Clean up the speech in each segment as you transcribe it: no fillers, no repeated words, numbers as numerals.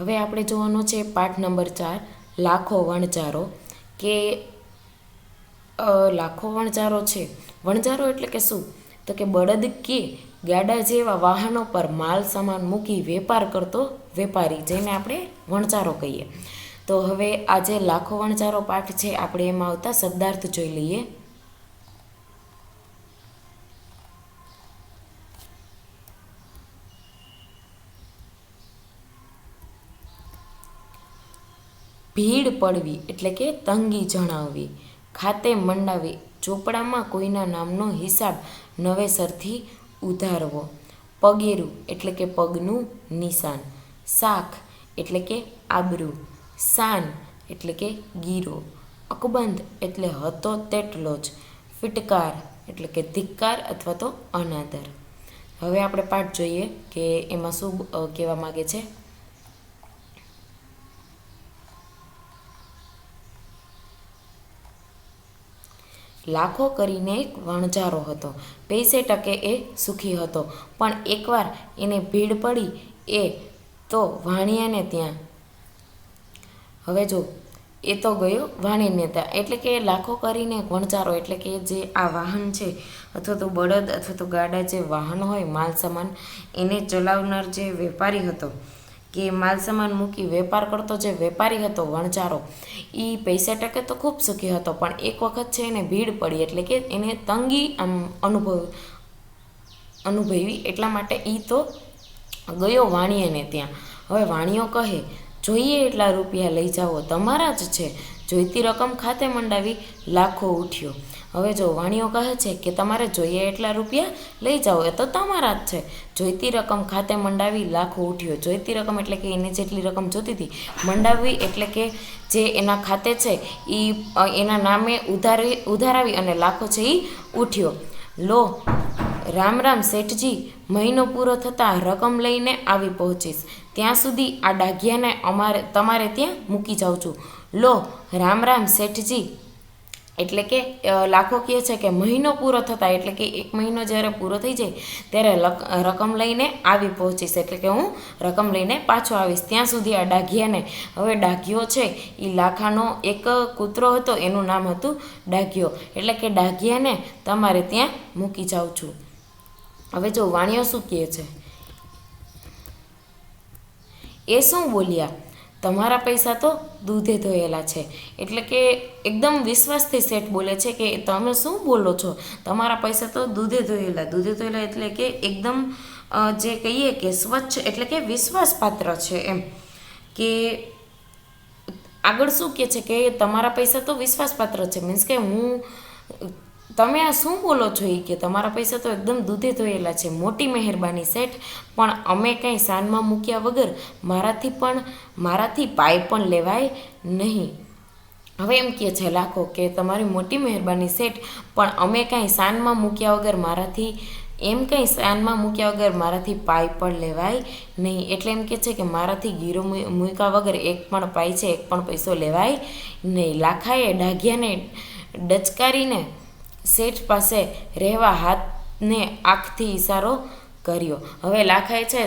હવે આપણે જોવાનો છે પાઠ નંબર 4 લાખો વણજારો કે લાખો વણજારો છે. વણજારો એટલે કે શું? તો કે બળદ કે ગાડા જેવા વાહનો પર માલ સામાન મૂકી વેપાર કરતો વેપારી, જેને આપણે વણજારો કહીએ. તો હવે આ જે લાખો વણજારો પાઠ છે આપણે એમાં આવતા શબ્દાર્થ જોઈ લઈએ. ભીડ પડવી એટલે કે તંગી જણાવવી. ખાતે મંડાવી, ચોપડામાં કોઈના નામનો હિસાબ નવેસરથી ઉધારવો. પગેરું એટલે કે પગનું નિશાન. શાખ એટલે કે આબરૂ. શાન એટલે કે ગીરો. અકબંધ એટલે હતો તેટલો જ. ફિટકાર એટલે કે ધિક્કાર અથવા તો અનાદર. હવે આપણે પાઠ જોઈએ કે એમાં શું કહેવા માગે છે. લાખો કરીને એક વણજારો હતો. પૈસે ટકે એ સુખી હતો, પણ એકવાર એને ભીડ પડી એ તો વાણિયાને ત્યાં. હવે જો એ તો ગયો વાણિયાને ત્યાં, એટલે કે લાખો કરીને એક વણજારો એટલે કે જે આ વાહન છે અથવા તો બળદ અથવા તો ગાડા જે વાહન હોય માલ સામાન એને ચલાવનાર જે વેપારી હતો કે માલ સામાન મૂકી વેપાર કરતો જે વેપારી હતો વણજારો, એ પૈસા ટકે તો ખૂબ સુખી હતો, પણ એક વખત છે એને ભીડ પડી એટલે કે એને તંગી અનુભવી એટલા માટે એ તો ગયો વાણિયાને ત્યાં. હવે વાણિયો કહે, જોઈએ એટલા રૂપિયા લઈ જાઓ, તમારા જ છે. જોઈતી રકમ ખાતે મંડાવી લાખો ઉઠ્યો. હવે જો વાણિયો કહે છે કે તમારે જોઈએ એટલા રૂપિયા લઈ જાઓ, એ તો તમારા જ છે. જોઈતી રકમ ખાતે મંડાવી લાખો ઉઠ્યો. જોઈતી રકમ એટલે કે એને જેટલી રકમ જોતી હતી. મંડાવી એટલે કે જે એના ખાતે છે એ એના નામે ઉધારાવી અને લાખો છે એ ઉઠ્યો. લો રામ રામ શેઠજી, મહિનો પૂરો થતાં રકમ લઈને આવી પહોંચીશ. ત્યાં સુધી આ ડાઘિયાને તમારે ત્યાં મૂકી જાઉં છું. લો રામ રામ શેઠજી, એટલે કે લાખો કહે છે કે મહિનો પૂરો થતાં એટલે કે એક મહિનો જ્યારે પૂરો થઈ જાય ત્યારે રકમ લઈને આવી પહોંચીશ, એટલે કે હું રકમ લઈને પાછો આવીશ. ત્યાં સુધી આ ડાઘિયાને, હવે ડાઘિયો છે એ લાખાનો એક કૂતરો હતો, એનું નામ હતું ડાઘિયો, એટલે કે ડાઘિયાને તમારે ત્યાં મૂકી જાઉં છું. હવે જો વાણિયો શું કહે છે, એ શું બોલ્યા, તમારા પૈસા તો દૂધે ધોયેલા છે. એટલે કે એકદમ વિશ્વાસથી શેઠ બોલે છે કે તમે શું બોલો છો, તમારા પૈસા તો દૂધે ધોયેલા. દૂધે ધોયેલા એટલે કે એકદમ જે કહીએ કે સ્વચ્છ એટલે કે વિશ્વાસપાત્ર છે એમ. કે આગળ શું કહે છે કે તમારા પૈસા તો વિશ્વાસપાત્ર છે, મીન્સ કે તમે આ શું બોલો છો, એ કે તમારા પૈસા તો એકદમ દૂધે ધોયેલા છે. મોટી મહેરબાની શેઠ, પણ અમે કંઈ સાનમાં મૂક્યા વગર મારાથી પાય પણ લેવાય નહીં. હવે એમ કહે છે લાખો કે તમારી મોટી મહેરબાની શેઠ, પણ અમે કંઈ સાનમાં મૂક્યા વગર મારાથી પાય પણ લેવાય નહીં. એટલે એમ કહે છે કે મારાથી ગીરો મૂક્યા વગર એક પણ પાય છે, એક પણ પૈસો લેવાય નહીં. લાખાએ ડાઘિયાને ડચકારીને શેઠ પાસે રહેવા હાથને આંખથી ઈશારો કર્યો. હવે લાખાએ છે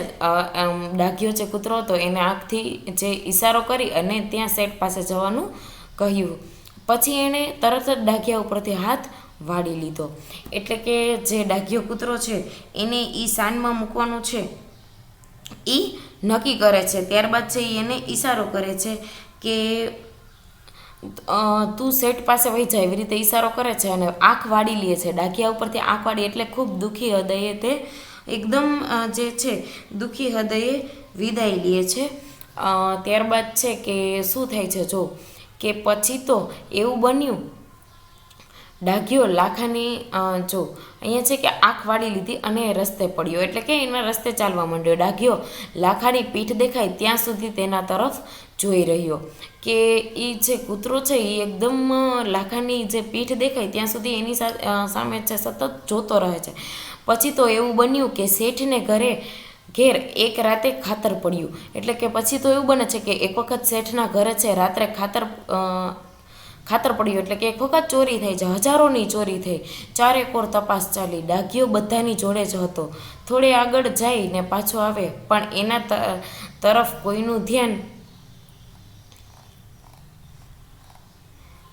ડાઘિયો જે કૂતરો હતો એને આંખથી જે ઈશારો કરી અને ત્યાં શેઠ પાસે જવાનું કહ્યું. પછી એણે તરત જ ડાઘિયા ઉપરથી હાથ વાળી લીધો. એટલે કે જે ડાઘિયો કૂતરો છે એને એ સાનમાં મૂકવાનું છે એ નક્કી કરે છે. ત્યારબાદ છે એને ઈશારો કરે છે કે તું શેઠ પાસે વહી જાય, એવી રીતે ઈશારો કરે છે અને આંખ વાળી લે છે. ડાઘિયા ઉપરથી આંખ વાળી એટલે ખૂબ દુઃખી હૃદયે તે એકદમ જે છે દુઃખી હૃદયે વિદાય લે છે. ત્યારબાદ છે કે શું થાય છે જો કે પછી તો એવું બન્યું, ડાઘિયો લાખાની જો અહીંયા છે કે આંખ વાળી લીધી અને રસ્તે પડ્યો, એટલે કે એના રસ્તે ચાલવા માંડ્યો. ડાઘિયો લાખાની પીઠ દેખાય ત્યાં સુધી તેના તરફ જોઈ રહ્યો. કે એ જે કૂતરો છે એ એકદમ લાખાની જે પીઠ દેખાય ત્યાં સુધી એની સામે છે સતત જોતો રહે છે. પછી તો એવું બન્યું કે શેઠને ઘેર એક રાતે ખાતર પડ્યું. એટલે કે પછી તો એવું બને છે કે એક વખત શેઠના ઘરે છે રાત્રે ખાતર પડ્યું, એટલે કે એક વખત ચોરી થઈ છે, હજારોની ચોરી થઈ. ચારેકોર તપાસ ચાલી. ડાઘિયો બધાની જોડે જ હતો. થોડે આગળ જાય ને પાછો આવે, પણ એના તરફ કોઈનું ધ્યાન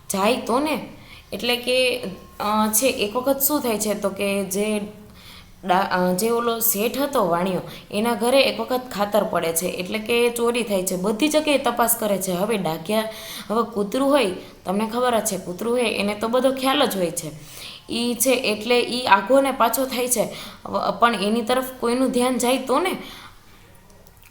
જાય તો ને. એટલે કે છે એક વખત શું થાય છે તો કે જે ઓલો શેઠ હતો વાણિયો, એના ઘરે એક વખત ખાતર પડે છે, એટલે કે ચોરી થાય છે. બધી જગ્યાએ તપાસ કરે છે. હવે ડાઘિયા, હવે કૂતરું હોય, તમને ખબર જ છે કૂતરું હોય એને તો બધો ખ્યાલ જ હોય છે. છે એટલે આઘો ને પાછો થાય છે, પણ એની તરફ કોઈનું ધ્યાન જાય તો ને.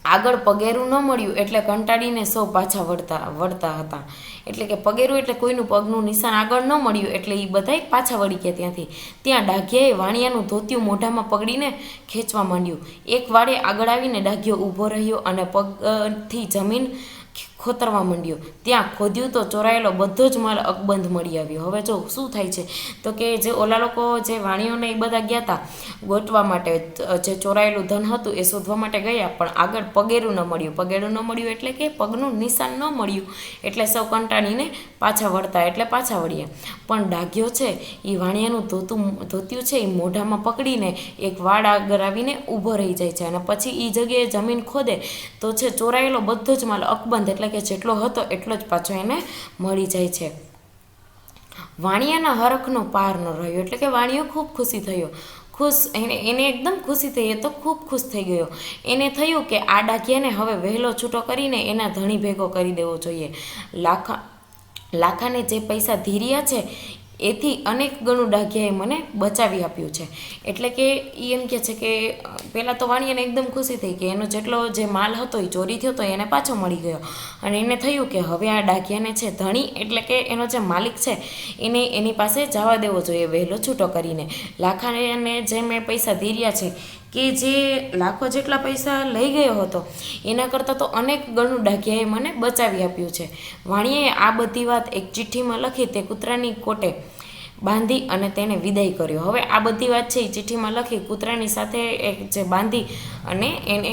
આગળ પગેરું ન મળ્યું એટલે કંટાળીને સૌ પાછા વળતા હતા. એટલે કે પગેરું એટલે કોઈનું પગનું નિશાન આગળ ન મળ્યું એટલે એ બધાય પાછા વળી ગયા ત્યાંથી. ત્યાં ડાઘિયાએ વાણિયાનું ધોતિયું મોઢામાં પકડીને ખેંચવા માંડ્યું. એક વાળે આગળ આવીને ડાઘિયો ઊભો રહ્યો અને પગથી જમીન ખોતરવા માંડ્યો. ત્યાં ખોદ્યું તો ચોરાયેલો બધો જ માલ અકબંધ મળી આવ્યો. હવે જો શું થાય છે તો કે જે ઓલા લોકો જે વાણિયોને એ બધા ગયા હતા ગોતવા માટે, જે ચોરાયેલું ધન હતું એ શોધવા માટે ગયા, પણ આગળ પગેરું ન મળ્યું. પગેરું ન મળ્યું એટલે કે પગનું નિશાન ન મળ્યું, એટલે સૌ કંટાળીને પાછા વળતા એટલે પાછા વળ્યા. પણ ડાઘિયો છે એ વાણિયાનું ધોતિયું છે એ મોઢામાં પકડીને એક વાડ આગળ આવીને ઊભો રહી જાય છે, અને પછી એ જગ્યાએ જમીન ખોદે તો છે ચોરાયેલો બધો જ માલ અકબંધ એટલે કે જેટલો હતો એટલો જ પાછો એને મળી જાય છે. વાણિયાના હરખનો પાર ન રહ્યો. એટલે કે વાણિયો ખૂબ ખુશી થયો. એને એકદમ ખુશી થઈ. એ તો ખૂબ ખુશ થઈ ગયો. એને થયું કે આ ડાઘિયાને હવે વહેલો છૂટો કરીને એના ધણી ભેગો કરી દેવો જોઈએ. લાખાને જે પૈસા ધીર્યા છે એથી અનેક ગણું ડાઘિયાએ મને બચાવી આપ્યું છે. એટલે કે એ એમ કહે છે કે પહેલાં તો વાણિયાને એકદમ ખુશી થઈ કે એનો જેટલો જે માલ હતો એ ચોરી થયો તો એને પાછો મળી ગયો, અને એને થયું કે હવે આ ડાઘિયાને છે ધણી એટલે કે એનો જે માલિક છે એને એની પાસે જવા દેવો જોઈએ વહેલો છૂટો કરીને. લાખાને જે મેં પૈસા ધીર્યા છે કે જે લાખો જેટલા પૈસા લઈ ગયો હતો એના કરતાં તો અનેક ગણું ડાઘિયાએ મને બચાવી આપ્યું છે. વાણિયાએ આ બધી વાત એક ચિઠ્ઠીમાં લખી તે કૂતરાની કોટે બાંધી અને તેને વિદાય કર્યો. હવે આ બધી વાત છે એ ચિઠ્ઠીમાં લખી કૂતરાની સાથે એક જે બાંધી અને એને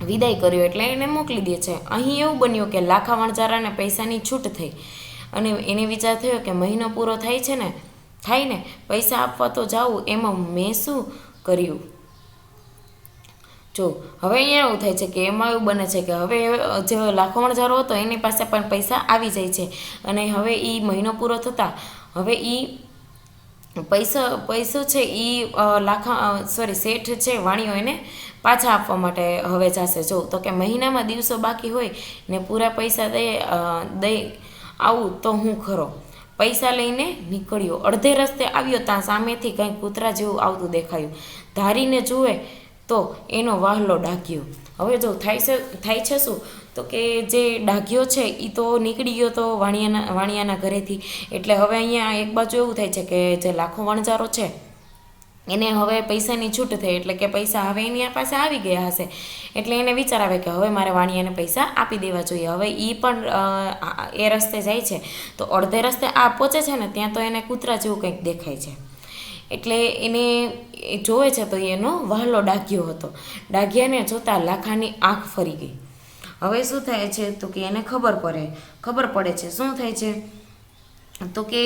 વિદાય કર્યો એટલે એને મોકલી દે છે. અહીં એવું બન્યું કે લાખા વણજારાને પૈસાની છૂટ થઈ, અને એને વિચાર થયો કે મહિનો પૂરો થાય ને પૈસા આપવા તો જાવું, એમાં મેં શું કર્યું. જો હવે અહીંયા એવું થાય છે કે એમાં એવું બને છે કે હવે જે લાખો વણજારો હતો એની પાસે પણ પૈસા આવી જાય છે, અને હવે એ મહિનો પૂરો થતાં હવે એ પૈસો છે એ શેઠ છે વાણિયો એને પાછા આપવા માટે હવે જશે. જો તો કે મહિનામાં દિવસો બાકી હોય ને પૂરા પૈસા દઈ આવું તો હું ખરો. પૈસા લઈને નીકળ્યો. અડધે રસ્તે આવ્યો ત્યાં સામેથી કંઈક કૂતરા જેવું આવતું દેખાયું. ધારીને જુએ તો એનો વાહલો ડાઘિયો. હવે જો થાય છે શું તો કે જે ડાઘિયો છે એ તો નીકળી ગયો તો વાણિયાના ઘરેથી. એટલે હવે અહીંયા એક બાજુ એવું થાય છે કે જે લાખો વણજારો છે એને હવે પૈસાની છૂટ થઈ, એટલે કે પૈસા હવે એની પાસે આવી ગયા હશે, એટલે એને વિચાર આવે કે હવે મારે વાણિયાને પૈસા આપી દેવા જોઈએ. હવે એ પણ એ રસ્તે જાય છે તો અડધે રસ્તે આ પહોંચે છે ને ત્યાં તો એને કૂતરા જેવું કંઈક દેખાય છે, એટલે એને જોવે છે તો એનો વહાલો ડાઘિયો હતો. ડાઘિયાને જોતાં લાખાની આંખ ફરી ગઈ. હવે શું થાય છે તો કે એને ખબર પડે છે. શું થાય છે તો કે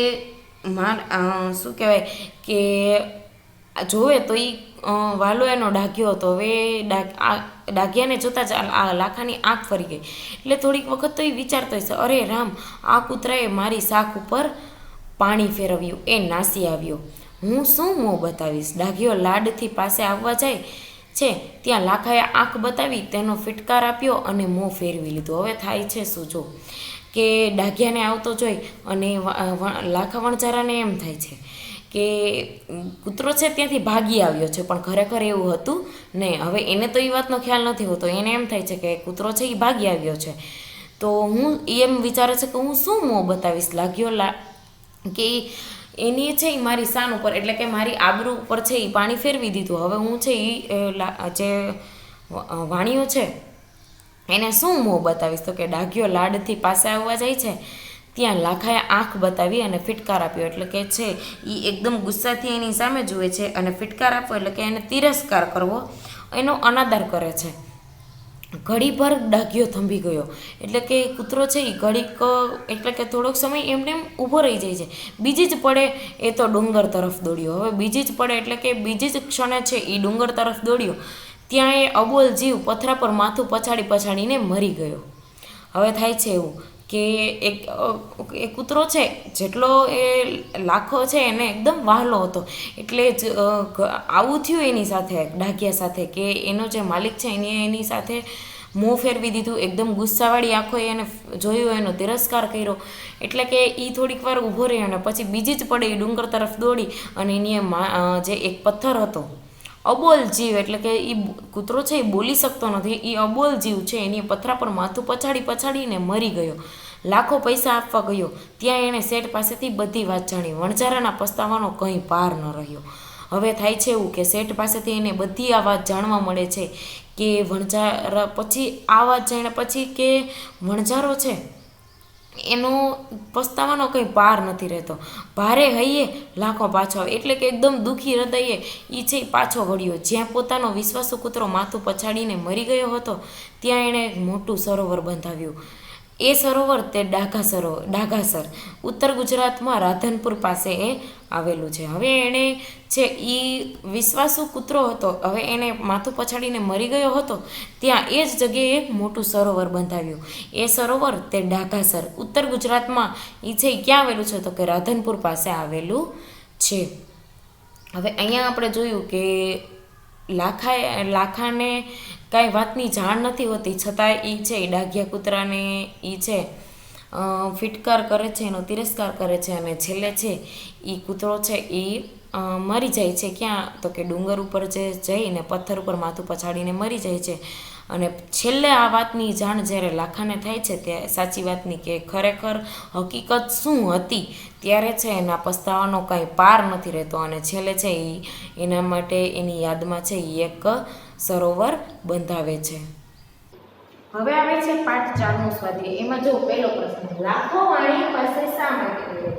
શું કહેવાય કે જોવે તો એ વાલો એનો ડાઘિયો હતો. હવે ડાઘિયાને જોતાં જ આ લાખાની આંખ ફરી ગઈ. એટલે થોડીક વખત તો એ વિચારતો હશે, અરે રામ, આ કૂતરાએ મારી શાખ ઉપર પાણી ફેરવ્યું, એ નાસી આવ્યો, હું શું મોં બતાવીશ. ડાઘિયો લાડથી પાસે આવવા જાય છે ત્યાં લાખાએ આંખ બતાવી તેનો ફિટકાર આપ્યો અને મોં ફેરવી લીધું. હવે થાય છે શું જો કે ડાઘિયાને આવતો જોઈ અને લાખા વણજારાને એમ થાય છે કે કૂતરો છે ત્યાંથી ભાગી આવ્યો છે, પણ ખરેખર એવું હતું નહીં. હવે એને તો એ વાતનો ખ્યાલ નથી હોતો. એને એમ થાય છે કે કૂતરો છે એ ભાગી આવ્યો છે, તો હું એમ વિચારે છે કે હું શું મોં બતાવીશ. લાગ્યો કે એની છે એ મારી શાન ઉપર એટલે કે મારી આબરૂ ઉપર છે એ પાણી ફેરવી દીધું. હવે હું છે એ જે વાણિયો છે એને શું મોં બતાવીશ. તો કે ડાઘિયો લાડથી પાસે આવવા જાય છે ત્યાં લાખાએ આંખ બતાવી અને ફિટકાર આપ્યો. એટલે કે છે એ એકદમ ગુસ્સાથી એની સામે જુએ છે અને ફિટકાર આપવો એટલે કે એને તિરસ્કાર કરવો, એનો અનાદર કરે છે. ઘડીભર ડાઘિયો થંભી ગયો. એટલે કે કૂતરો છે એ ઘડીક એટલે કે થોડોક સમય એમને એમ ઊભો રહી જાય છે. બીજી જ પડે એ તો ડુંગર તરફ દોડ્યો. હવે બીજી જ પડે એટલે કે બીજી જ ક્ષણે છે એ ડુંગર તરફ દોડ્યો. ત્યાં એ અબોલ જીવ પથરા પર માથું પછાડીને મરી ગયો. હવે થાય છે એવું કે એ કૂતરો છે જેટલો એ લાખો છે એને એકદમ વહાલો હતો. એટલે જ આવું થયું એની સાથે, ડાઘિયા સાથે, કે એનો જે માલિક છે એની સાથે મોં ફેરવી દીધું. એકદમ ગુસ્સાવાળી આંખોએ એને જોયું, એનો તિરસ્કાર કર્યો. એટલે કે એ થોડીક વાર ઊભો રહ્યો અને પછી બીજી જ પડે એ ડુંગર તરફ દોડી અને એની જે એક પથ્થર હતો, અબોલ જીવ, એટલે કે એ કૂતરો છે એ બોલી શકતો નથી, એ અબોલ જીવ છે એની પથરા પર માથું પછાડીને મરી ગયો. લાખો પૈસા આપવા ગયો. ત્યાં એણે શેઠ પાસેથી બધી વાત જાણી. વણઝારાના પસ્તાવાનો કંઈ પાર ન રહ્યો. હવે થાય છે એવું કે શેઠ પાસેથી એને બધી આ વાત જાણવા મળે છે કે વણઝારા પછી આ વાત જાણ્યા પછી કે વણઝારો છે એનો પસ્તાવાનો કંઈ પાર નથી રહેતો. ભારે હૈયે લાખો પાછો આવે. એટલે કે એકદમ દુઃખી હૃદયે એ છે પાછો વળ્યો. જ્યાં પોતાનો વિશ્વાસુ કૂતરો માથું પછાડીને મરી ગયો હતો ત્યાં એણે એક મોટું સરોવર બંધાવ્યું. એ સરોવર તે ડાઘાસર ઉત્તર ગુજરાતમાં રાધનપુર પાસે એ આવેલું છે. હવે એણે છે એ વિશ્વાસુ કૂતરો હતો, હવે એને માથું પછાડીને મરી ગયો હતો ત્યાં એ જ જગ્યાએ એક મોટું સરોવર બંધાવ્યું. એ સરોવર તે ડાઘાસર ઉત્તર ગુજરાતમાં એ છે ક્યાં આવેલું છે તો કે રાધનપુર પાસે આવેલું છે. હવે અહીંયા આપણે જોયું કે લાખાને કાંઈ વાતની જાણ નથી હોતી, છતાં એ છે એ ડાઘિયા કૂતરાને એ છે ફિટકાર કરે છે, એનો તિરસ્કાર કરે છે અને છેલ્લે છે એ કૂતરો છે એ મરી જાય છે. ક્યાં તો કે ડુંગર ઉપર જે જઈને પથ્થર ઉપર માથું પછાડીને મરી જાય છે. અને છેલ્લે આ વાતની જાણ જ્યારે લાખાને થાય છે તે સાચી વાતની કે ખરેખર હકીકત શું હતી, ત્યારે છે એના પસ્તાવાનો કાંઈ પાર નથી રહેતો. અને છેલ્લે છે એ એના માટે એની યાદમાં છે એ એક સરોવર બંધાવે છે. હવે આવે છે પાઠ 4 નું સ્વાધ્યાય. એમાં જો પહેલો પ્રશ્ન, લાખો વાણિયા પાસે શા માટે ગયો?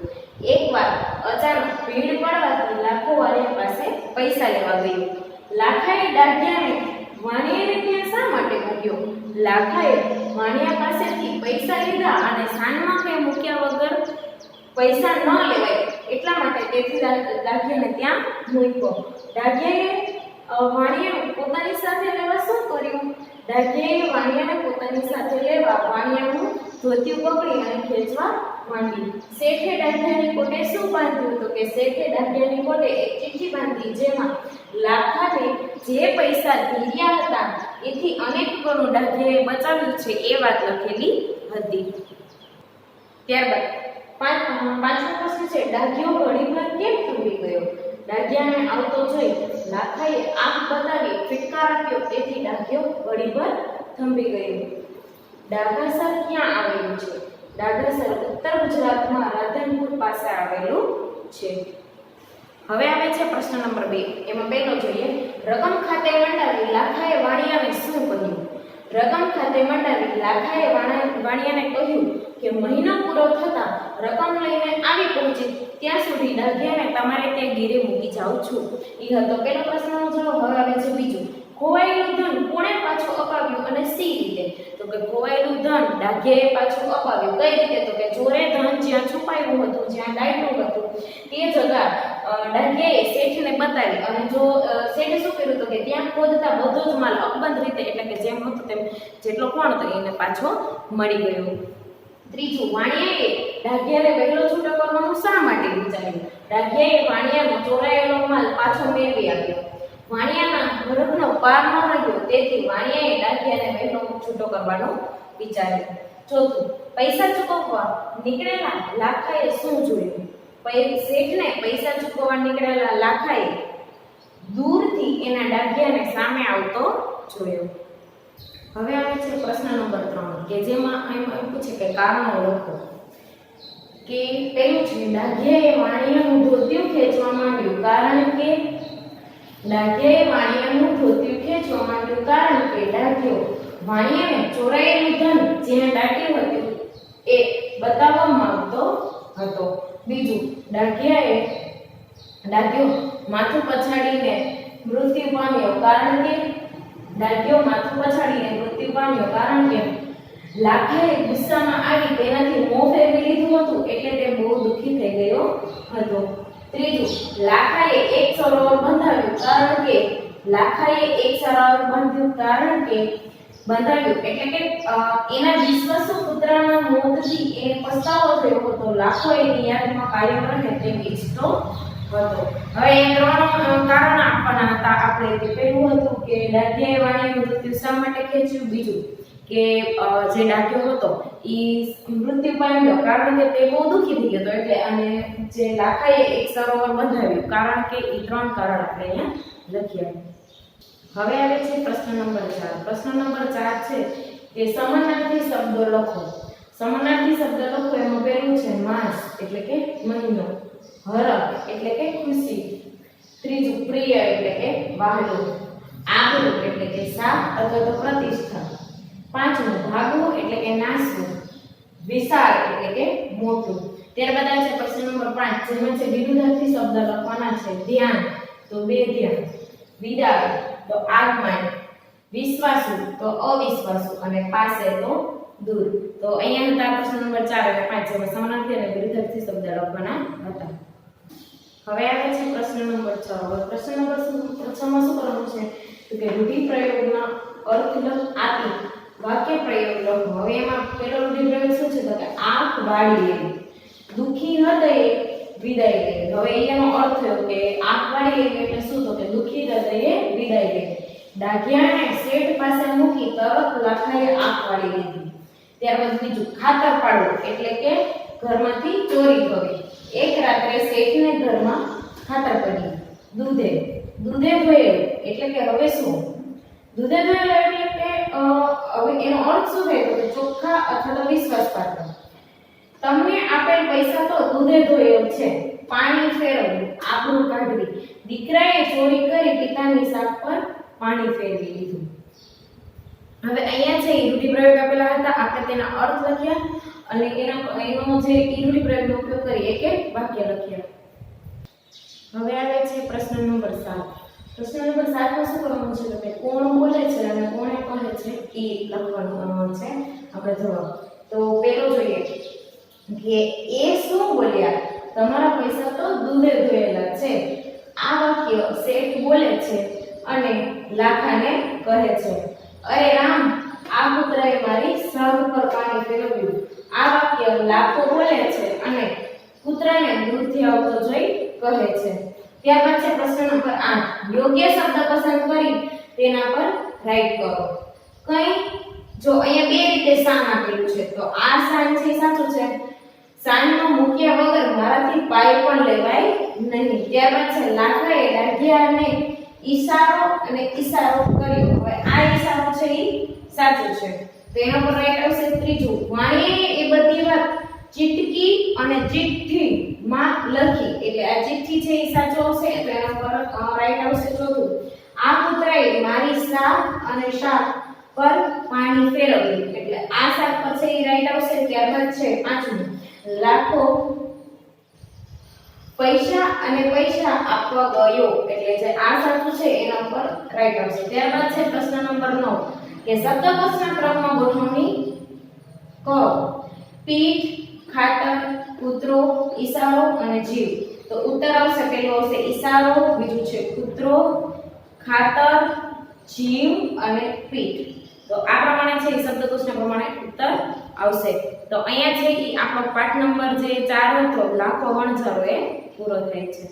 એકવાર અચાનક ભીડ પડવાથી લાખો વાણિયા પાસે પૈસા લેવા ગયો. લાખાએ ડાઘિયાને વાણિયાને ત્યાં શા માટે મૂક્યો? લાખાએ વાણિયા પાસેથી પૈસા લીધા અને સાનમાં કે મૂક્યા વગર પૈસા ન લેવાય એટલા માટે તેથી ડાઘિયાને ત્યાં મૂક્યો. ડાઘિયાએ વાણિયાને પોતાની સાથે લેવા શું કર્યું? ડાઘિયાએ વાણિયાને પોતાની સાથે લેવા વાણિયાનું ધોતિયું પકડી અને ખેંચવા માંડી. શેઠે ડાઘિયાની કોટે શું બાંધ્યું? તો કે શેઠે ડાઘિયાની કોટે એક ચિઠ્ઠી બાંધી જેમાં લાખાને જે પૈસા ધીર્યા હતા એથી અનેક ગણું ડાઘિયાએ બચાવ્યું છે એ વાત લખેલી હતી. ત્યારબાદ પાંચમો પ્રશ્ન છે, ડાઘિયો ઘડીભર કેમ થંભી ગયો? ડાઘિયાને આવતો જોઈ લાખાએ આંખ બતાવી ફિટકાર આપ્યો, તેથી ડાઘિયો ઘડીભર થંભી ગયો. ડાઘાસર ક્યાં આવેલું છે? ડાઘાસર ઉત્તર ગુજરાતમાં રાધનપુર પાસે આવેલું છે. હવે આવે છે પ્રશ્ન નંબર 2. એમાં પહેલો જોઈએ, રકમ ખાતે મંડાવી લાખાએ વાણિયાને શું કહ્યું? રકમ ખાતે મંડાવી લાખાએ વાણિયાને કહ્યું કે મહિનો પૂરો થતા રકમ લઈને આવી પહોંચી ત્યાં સુધી ડાઘિયાને તમારે ત્યાં ગીરે મૂકી જાઉં છું. એ હતો પહેલો પ્રશ્નનો જવાબ. હવે આવે છે બીજું, ખોવાયેલું ધન કોણે પાછું અપાવ્યું અને સી રીતે? તો કે ખોવાયેલું ધન ડાઘિયાએ પાછું અપાવ્યું. કઈ રીતે? તો કે ચોરે ધન જ્યાં છુપાયું હતું, જ્યાં દાયટું હતું તે જગા ડાઘિયાએ શેઠને બતાવી અને જો શેઠે શું કર્યું તો કે ત્યાં ખોદતા બધો જ માલ અકબંધ રીતે એટલે કે જેમ હતું તેમ જેટલો કોણ હતો એને પાછો મળી ગયો. ત્રીજું, વાણિયાએ ડાઘિયાને વહેલો છૂટો કરવાનું શા માટે વિચાર્યું? ડાઘિયાએ વાણિયાનો ચોરાયેલો માલ પાછો મેળવી આપ્યો. વાણિયાના હરખનો પાર ન રહ્યો તેથી વાણિયાએ ડાઘિયાને વહેલો છૂટો કરવાનો વિચાર્યો. ચોથું, પૈસા ચૂકવવા નીકળેલા લાખાએ શું જોયું? શેઠને પૈસા ચૂકવવા નીકળેલા લાખાએ દૂરથી એના ડાઘિયાને સામે આવતો જોયો. હવે આવે છે પ્રશ્ન નંબર 3 કે જેમાં એમ પૂછે કે કારણો લખો. કે પેલું છે, ડાઘિયાએ વાણિયાનું ધોતિયું ખેંચવા માંડ્યું કારણ કે ડાઘિયો વાણિયાને ચોરાયેલું ધન જ્યાં દાટ્યું હતું એ બતાવવા માંગતો હતો. બીજું, ડાઘિયો માથું પછાડીને મૃત્યુ પામ્યો કારણ કે ડાઢ્યો માથું પછાડીને મૃત્યુ પામ્યો, કારણ કે લાખાએ ગુસ્સામાં આવી તેનાથી મોં ફેરવી લીધું હતું, એટલે તે બહુ દુઃખી થઈ ગયો હતો. ત્રીજું, લાખાએ એક સરોવર બંધાવ્યું, કારણ કે એટલે કે એના વિશ્વાસુ પુત્રના મોતથી એને પસ્તાવો થયો હતો. લાખો એની યાદમાં કાયમ રહે તેમ ઈચ્છતો હતો. હવે એ ત્રણ કારણ આપવાના હતા આપણે. કે પહેલું હતું કે ડાઢિયાએ વાણિયાનું મૃત્યુ શા માટે ખેંચ્યું. બીજું કે જે ડાઢિયો હતો એ મૃત્યુ પામ્યો, કારણ કે તે બહુ દુઃખી થઈ ગયો હતો એટલે. અને જે લાખાએ એક સરોવર બંધાવ્યું, કારણ કે એ ત્રણ કારણ આપણે અહીંયા લખ્યા. હવે આવે છે પ્રશ્ન નંબર 4. પ્રશ્ન નંબર 4 છે કે સમાનાર્થી શબ્દો લખો. સમાનાર્થી શબ્દ લખો. એમાં પહેલું છે માસ એટલે કે મહિનો, હરખ એટલે કે ખુશી, ત્રીજું પ્રિય એટલે કે વહાલું, આબરૂ એટલે કે શાન અથવા તો પ્રતિષ્ઠા, પાંચમું ભાગવું એટલે કે નાસવું, વિશાળ એટલે કે મોટું. ત્યારબાદ આવે છે પ્રશ્ન નંબર 5, જેમાં છે વિરુદ્ધાર્થી શબ્દ લખવાના છે. ધ્યાન તો બેધ્યાન, વિદાય તો આગમન, વિશ્વાસુ તો અવિશ્વાસુ, અને પાસે તો દૂર. તો અહીંયા હતા પ્રશ્ન નંબર 4 અને 5, જેમાં સમાનાર્થી અને વિરુદ્ધાર્થી શબ્દ લખવાના હતા. હવે આવે છે પ્રશ્ન નંબર 6. હવે પ્રશ્ન નંબર 6 માં શું કરવાનું છે તો કે રૂઢિપ્રયોગના અર્થ આપી વાક્ય પ્રયોગ લખો. હવે એમાં પહેલો રૂઢિપ્રયોગ શું છે તો કે આંખ વાળી લેવી, દુખી હૃદયે વિદાય લેવી. હવે એનો અર્થ થયો કે આંખ વાળી લેવી એટલે શું તો કે દુખી હૃદયે વિદાય લેવી. ડાઘિયાને શેઠ પાસે મૂકી તરત લાખાએ આંખ વાળી લીધી. ત્યારબાદ બીજું ખાતર પાડવું એટલે કે ઘરમાંથી ચોરી કરવી. એક રાત્રે શેઠને ઘરમાં ખાતર પડી. દૂધે ધોયેલું એટલે કે હવે શું? દૂધે ધોયેલું એટલે કે હવે એનો અર્થ શું થાય તો કે ચોખ્ખા અથવા તો વિશ્વાસપાત્ર. તમને આપેલ પૈસા તો દૂધે ધોયેલ છે, પાણી ફેરવવું, આબરૂ કાઢવી. દીકરાએ ચોરી કરી પિતાની શાક પર પાણી ફેરવી લીધું. હવે અહીંયા છે રૂઢિપ્રયોગ આપેલા હતા, આપણે તેના અર્થ લખ્યા અને એનો જે રૂઢિપ્રયોગનો ઉપયોગ કરી એક એક વાક્ય લખ્યા. હવે આવે છે પ્રશ્ન નંબર 7. પ્રશ્ન નંબર 7 માં શું કરવાનું છે કે કોણ બોલે છે અને કોણે કહે છે એ લખવાનું છે આપણે જવાબ. તો પેલો જોઈએ કે એ શું બોલ્યા, તમારા પૈસા તો દૂધે ધોયેલા છે. આ વાક્ય શેઠ બોલે છે અને લાખાને કહે છે. અરે રામ, આ પુત્રએ મારી સગ પર પાણી ફેરવ્યું. આ વાક્ય લાખો બોલે છે અને પુત્રને દૂરથી આવતો જોઈ કહે છે. ત્યારબાદ છે પ્રશ્ન નંબર 8. યોગ્ય શબ્દ પસંદ કરી તેના પર રાઈટ કરો. કઈ જો અહીંયા બે રીતે શાન આપેલું છે તો આ શાન છે સાચું છે. શાનનો મુખ્ય વગર મારાથી પાય પણ લેવાય નહીં. ત્યારબાદ છે લાખાએ ડાઘિયાને ઈશારો કર્યો. હવે આ ઈશારો છે એ સાચું છે તો એના પર રાઈટ આવશે. ત્રીજું, વાણીએ એ બધી વાત ચીટકી અને ચિઠ્ઠી માં લખી એટલે આ ચિઠ્ઠી છે એ સાચું આવશે તો એના પર રાઈટ આવશે. ચોથું, આ પુત્રએ મારી શાક અને શાક પર પાણી ફેરવ્યું એટલે આ શાક પર છે એ રાઈટ આવશે. ત્યારબાદ છે પાંચમું, લાખો પૈસા આપવા ગયો એટલે જે આ સાચું છે એના પર રાઈટ આવશે. ત્યારબાદ છે પ્રશ્ન નંબર 9 કે શબ્દકોશના ક્રમમાં ગોઠવણી કરો. પીઠ, ખાતર, કૂતરો, ઈશારો અને જીવ. તો ઉત્તર આવશે પહેલો આવશે ઈશારો, બીજું છે કૂતરો, ખાતર, જીવ અને પીઠ. તો આ પ્રમાણે છે એ શબ્દકોશના પ્રમાણે ઉત્તર આવશે. તો અહીંયા છે એ આપણો પાઠ નંબર જે 4 હતો લાખો વણઝારો એ પૂરો થાય છે.